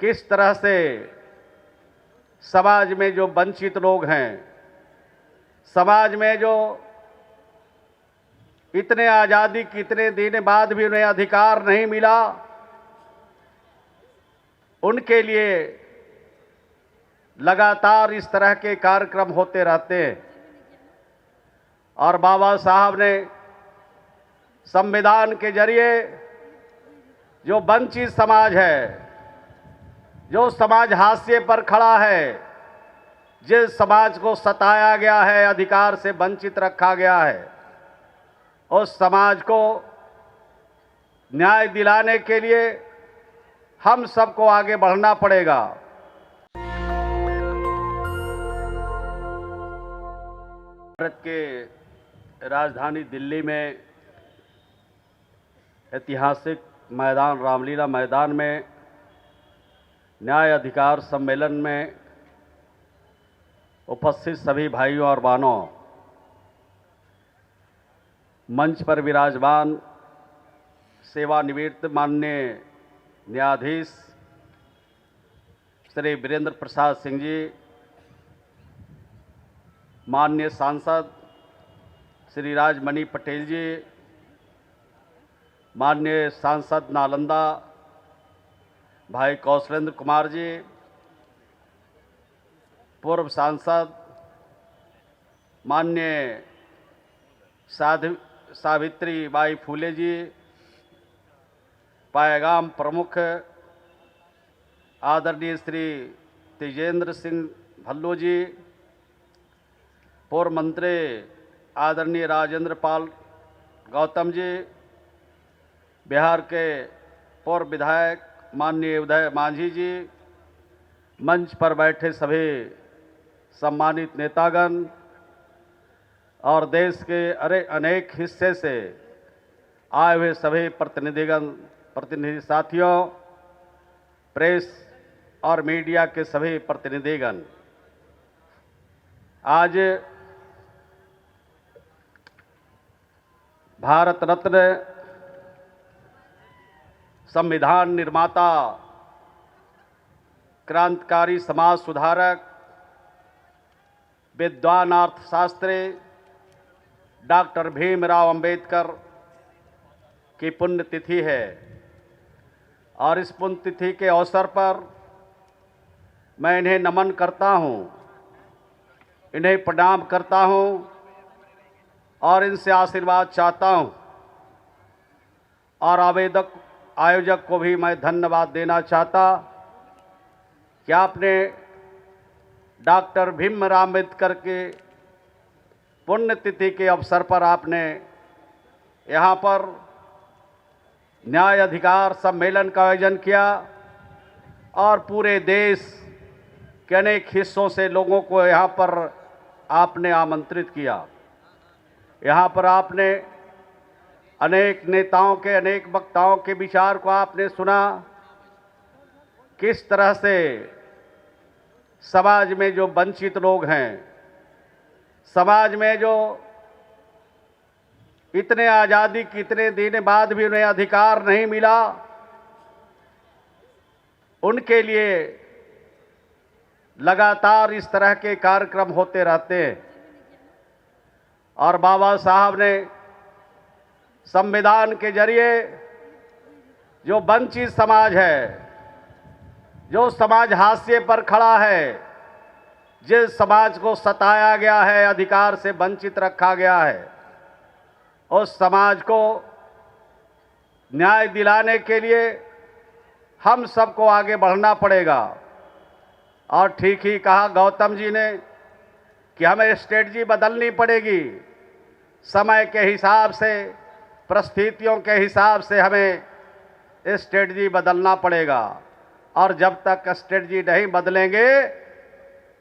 किस तरह से समाज में जो वंचित लोग हैं, समाज में जो इतने आज़ादी के इतने दिन बाद भी उन्हें अधिकार नहीं मिला, उनके लिए लगातार इस तरह के कार्यक्रम होते रहते हैं। और बाबा साहब ने संविधान के जरिए जो वंचित समाज है, जो समाज हाशिए पर खड़ा है, जिस समाज को सताया गया है, अधिकार से वंचित रखा गया है, उस समाज को न्याय दिलाने के लिए हम सबको आगे बढ़ना पड़ेगा। भारत के राजधानी दिल्ली में ऐतिहासिक मैदान रामलीला मैदान में न्याय अधिकार सम्मेलन में उपस्थित सभी भाइयों और बहनों, मंच पर विराजमान सेवानिवृत्त माननीय न्यायाधीश श्री वीरेंद्र प्रसाद सिंह जी, माननीय सांसद श्री राजमणि पटेल जी, माननीय सांसद नालंदा भाई कौशलेंद्र कुमार जी, पूर्व सांसद माननीय सावित्री बाई फूले जी, पायगाम प्रमुख आदरणीय श्री तेजेंद्र सिंह भल्लो जी, पूर्व मंत्री आदरणीय राजेंद्र पाल गौतम जी, बिहार के पूर्व विधायक माननीय उदय मांझी जी, मंच पर बैठे सभी सम्मानित नेतागण और देश के अनेक हिस्से से आए हुए सभी प्रतिनिधि साथियों, प्रेस और मीडिया के सभी प्रतिनिधिगण, आज भारत रत्न संविधान निर्माता, क्रांतिकारी समाज सुधारक, विद्वान अर्थशास्त्री डॉक्टर भीमराव अंबेडकर की पुण्यतिथि है। और इस पुण्यतिथि के अवसर पर मैं इन्हें नमन करता हूं, इन्हें प्रणाम करता हूं और इनसे आशीर्वाद चाहता हूं। और आयोजक को भी मैं धन्यवाद देना चाहता कि आपने डॉक्टर भीमराव अंबेडकर के पुण्यतिथि के अवसर पर आपने यहाँ पर न्याय अधिकार सम्मेलन का आयोजन किया और पूरे देश के अनेक हिस्सों से लोगों को यहाँ पर आपने आमंत्रित किया। यहाँ पर आपने अनेक नेताओं के, अनेक वक्ताओं के विचार को आपने सुना। किस तरह से समाज में जो वंचित लोग हैं, समाज में जो इतने आज़ादी के इतने दिन बाद भी उन्हें अधिकार नहीं मिला, उनके लिए लगातार इस तरह के कार्यक्रम होते रहते हैं। और बाबा साहब ने संविधान के जरिए जो वंचित समाज है, जो समाज हाशिए पर खड़ा है, जिस समाज को सताया गया है, अधिकार से वंचित रखा गया है, उस समाज को न्याय दिलाने के लिए हम सबको आगे बढ़ना पड़ेगा। और ठीक ही कहा गौतम जी ने कि हमें स्ट्रेटजी बदलनी पड़ेगी, समय के हिसाब से, परिस्थितियों के हिसाब से हमें स्ट्रेटजी बदलना पड़ेगा। और जब तक स्ट्रेटजी नहीं बदलेंगे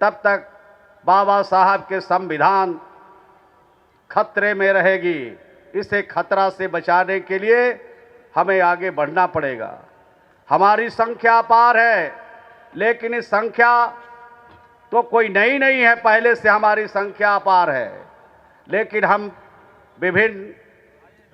तब तक बाबा साहब के संविधान खतरे में रहेगी। इसे खतरा से बचाने के लिए हमें आगे बढ़ना पड़ेगा। हमारी संख्या अपार है, लेकिन इस संख्या तो कोई नई नहीं है, पहले से हमारी संख्या अपार है। लेकिन हम विभिन्न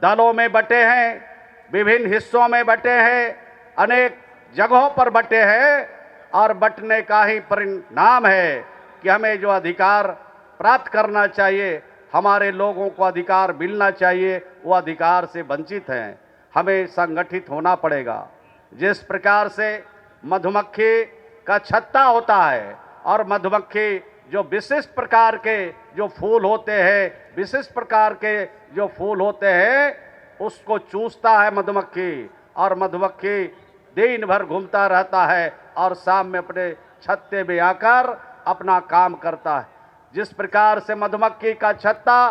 दलों में बटे हैं, विभिन्न हिस्सों में बटे हैं, अनेक जगहों पर बटे हैं और बंटने का ही परिणाम है कि हमें जो अधिकार प्राप्त करना चाहिए, हमारे लोगों को अधिकार मिलना चाहिए, वो अधिकार से वंचित हैं। हमें संगठित होना पड़ेगा। जिस प्रकार से मधुमक्खी का छत्ता होता है और मधुमक्खी जो विशिष्ट प्रकार के जो फूल होते हैं, विशिष्ट प्रकार के जो फूल होते हैं, उसको चूसता है मधुमक्खी, और मधुमक्खी दिन भर घूमता रहता है और शाम में अपने छत्ते में आकर अपना काम करता है। जिस प्रकार से मधुमक्खी का छत्ता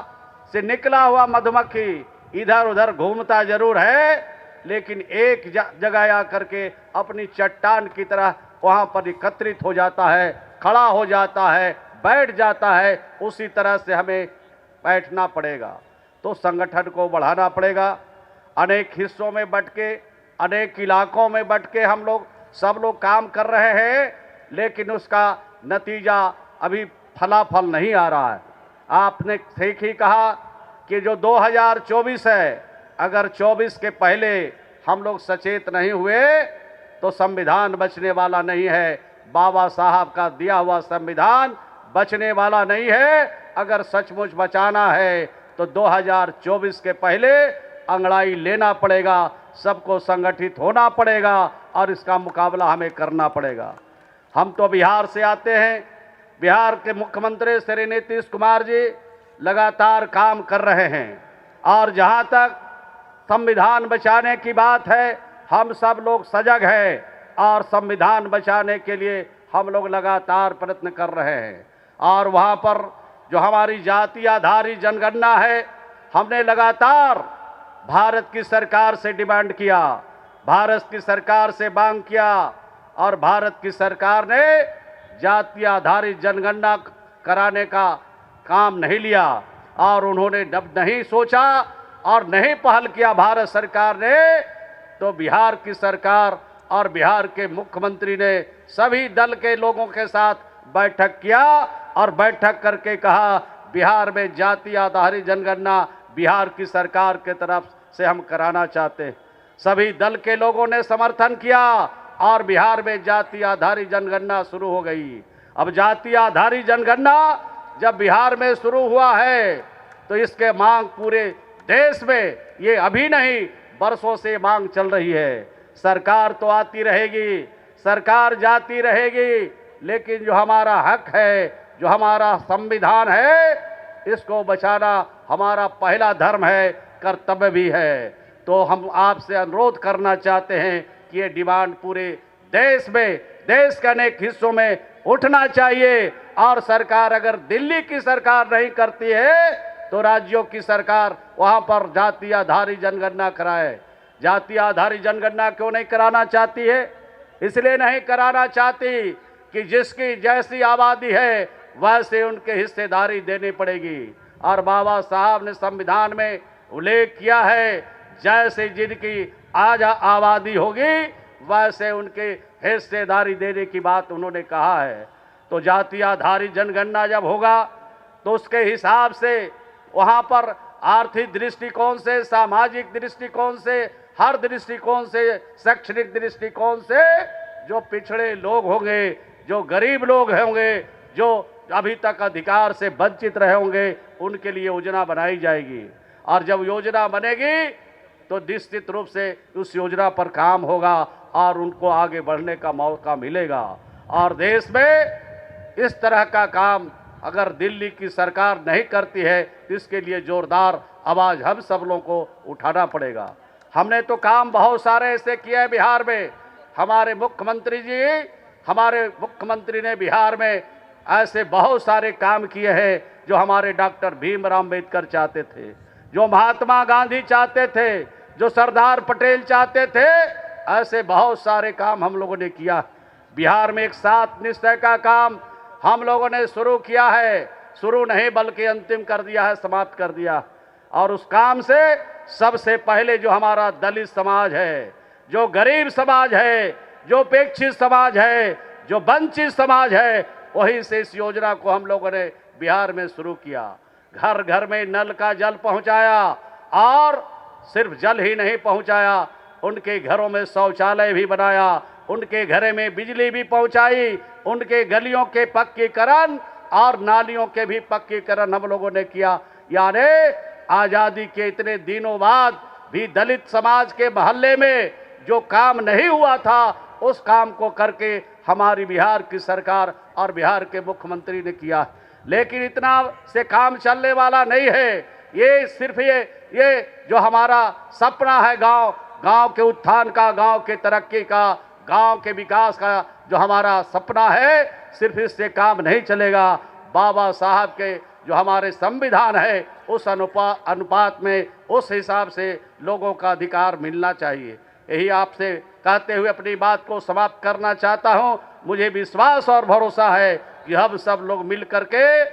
से निकला हुआ मधुमक्खी इधर उधर घूमता जरूर है, लेकिन एक जगह आकर के अपनी चट्टान की तरह वहां पर एकत्रित हो जाता है, खड़ा हो जाता है, बैठ जाता है। उसी तरह से हमें बैठना पड़ेगा। तो संगठन को बढ़ाना पड़ेगा। अनेक हिस्सों में बंट के, अनेक इलाकों में बंट के हम लोग सब लोग काम कर रहे हैं, लेकिन उसका नतीजा अभी फलाफल नहीं आ रहा है। आपने ठीक ही कहा कि जो 2024 है, अगर 24 के पहले हम लोग सचेत नहीं हुए तो संविधान बचने वाला नहीं है। बाबा साहब का दिया हुआ संविधान बचने वाला नहीं है। अगर सचमुच बचाना है तो 2024 के पहले अंगड़ाई लेना पड़ेगा, सबको संगठित होना पड़ेगा और इसका मुकाबला हमें करना पड़ेगा। हम तो बिहार से आते हैं। बिहार के मुख्यमंत्री श्री नीतीश कुमार जी लगातार काम कर रहे हैं, और जहां तक संविधान बचाने की बात है, हम सब लोग सजग हैं और संविधान बचाने के लिए हम लोग लगातार प्रयत्न कर रहे हैं। और वहां पर जो हमारी जाति आधारित जनगणना है, हमने लगातार भारत की सरकार से डिमांड किया, भारत की सरकार से मांग किया, और भारत की सरकार ने जाति आधारित जनगणना कराने का काम नहीं लिया, और उन्होंने नहीं सोचा और नहीं पहल किया भारत सरकार ने। तो बिहार की सरकार और बिहार के मुख्यमंत्री ने सभी दल के लोगों के साथ बैठक किया और बैठक करके कहा बिहार में जाति आधारित जनगणना बिहार की सरकार के तरफ से हम कराना चाहते हैं। सभी दल के लोगों ने समर्थन किया और बिहार में जाति आधारित जनगणना शुरू हो गई। अब जाति आधारित जनगणना जब बिहार में शुरू हुआ है तो इसके मांग पूरे देश में, ये अभी नहीं बरसों से मांग चल रही है। सरकार तो आती रहेगी, सरकार जाती रहेगी, लेकिन जो हमारा हक है, जो हमारा संविधान है, इसको बचाना हमारा पहला धर्म है, कर्तव्य भी है। तो हम आपसे अनुरोध करना चाहते हैं कि ये डिमांड पूरे देश में, देश के अनेक हिस्सों में उठना चाहिए। और सरकार, अगर दिल्ली की सरकार नहीं करती है तो राज्यों की सरकार वहां पर जाति आधारित जनगणना कराए। जाति आधारित जनगणना क्यों नहीं कराना चाहती है? इसलिए नहीं कराना चाहती कि जिसकी जैसी आबादी है वैसे उनके हिस्सेदारी देनी पड़ेगी। और बाबा साहब ने संविधान में उल्लेख किया है, जैसे जिनकी आज आबादी होगी वैसे उनके हिस्सेदारी देने की बात उन्होंने कहा है। तो जाति आधारित जनगणना जब होगा तो उसके हिसाब से वहां पर आर्थिक दृष्टिकोण से, सामाजिक दृष्टिकोण से, हर दृष्टिकोण से, शैक्षणिक दृष्टिकोण से जो पिछड़े लोग होंगे, जो गरीब लोग होंगे, जो अभी तक अधिकार से वंचित रहे होंगे, उनके लिए योजना बनाई जाएगी। और जब योजना बनेगी तो निश्चित रूप से उस योजना पर काम होगा और उनको आगे बढ़ने का मौका मिलेगा। और देश में इस तरह का काम अगर दिल्ली की सरकार नहीं करती है तो इसके लिए जोरदार आवाज हम सब लोगों को उठाना पड़ेगा। हमने तो काम बहुत सारे ऐसे किए हैं बिहार में। हमारे मुख्यमंत्री ने बिहार में ऐसे बहुत सारे काम किए हैं जो हमारे डॉक्टर भीमराव अम्बेडकर चाहते थे, जो महात्मा गांधी चाहते थे, जो सरदार पटेल चाहते थे। ऐसे बहुत सारे काम हम लोगों ने किया। बिहार में एक सात निश्चय का काम हम लोगों ने शुरू किया है, शुरू नहीं बल्कि अंतिम कर दिया है, समाप्त कर दिया। और उस काम से सबसे पहले जो हमारा दलित समाज है, जो गरीब समाज है, जो उपेक्षित समाज है, जो वंचित समाज है, वहीं से इस योजना को हम लोगों ने बिहार में शुरू किया। घर घर में नल का जल पहुंचाया, और सिर्फ जल ही नहीं पहुंचाया, उनके घरों में शौचालय भी बनाया, उनके घरे में बिजली भी पहुंचाई, उनके गलियों के पक्कीकरण और नालियों के भी पक्कीकरण हम लोगों ने किया। यानी आज़ादी के इतने दिनों बाद भी दलित समाज के मोहल्ले में जो काम नहीं हुआ था उस काम को करके हमारी बिहार की सरकार और बिहार के मुख्यमंत्री ने किया। लेकिन इतना से काम चलने वाला नहीं है। ये सिर्फ ये जो हमारा सपना है गांव के उत्थान का, गांव के तरक्की का, गांव के विकास का जो हमारा सपना है, सिर्फ इससे काम नहीं चलेगा। बाबा साहब के जो हमारे संविधान है उस अनुपात में, उस हिसाब से लोगों का अधिकार मिलना चाहिए। यही आपसे कहते हुए अपनी बात को समाप्त करना चाहता हूं। मुझे विश्वास और भरोसा है कि हम सब लोग मिल करके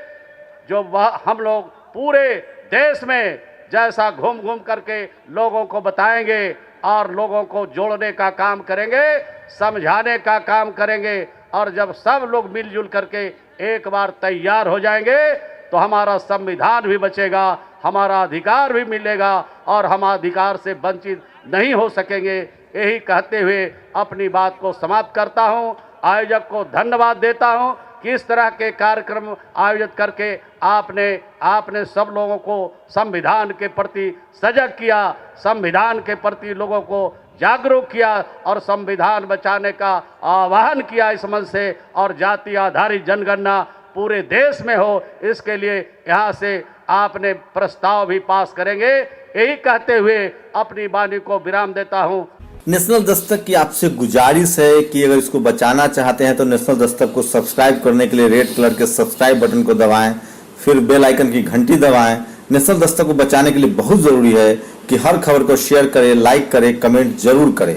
जो हम लोग पूरे देश में जैसा घूम घूम करके लोगों को बताएंगे और लोगों को जोड़ने का काम करेंगे, समझाने का काम करेंगे, और जब सब लोग मिलजुल करके एक बार तैयार हो जाएंगे तो हमारा संविधान भी बचेगा, हमारा अधिकार भी मिलेगा और हम अधिकार से वंचित नहीं हो सकेंगे। यही कहते हुए अपनी बात को समाप्त करता हूं। आयोजक को धन्यवाद देता हूं कि इस तरह के कार्यक्रम आयोजित करके आपने सब लोगों को संविधान के प्रति सजग किया, संविधान के प्रति लोगों को जागरूक किया और संविधान बचाने का आह्वान किया इस मंच से, और जाति आधारित जनगणना पूरे देश में हो, इसके लिए यहाँ से आपने प्रस्ताव भी पास करेंगे। यही कहते हुए अपनी वाणी को विराम देता हूँ। नेशनल दस्तक की आपसे गुजारिश है कि अगर इसको बचाना चाहते हैं तो नेशनल दस्तक को सब्सक्राइब करने के लिए रेड कलर के सब्सक्राइब बटन को दबाएं, फिर बेल आइकन की घंटी दबाएं। नेशनल दस्तक को बचाने के लिए बहुत जरूरी है कि हर खबर को शेयर करें, लाइक करें, कमेंट जरूर करें।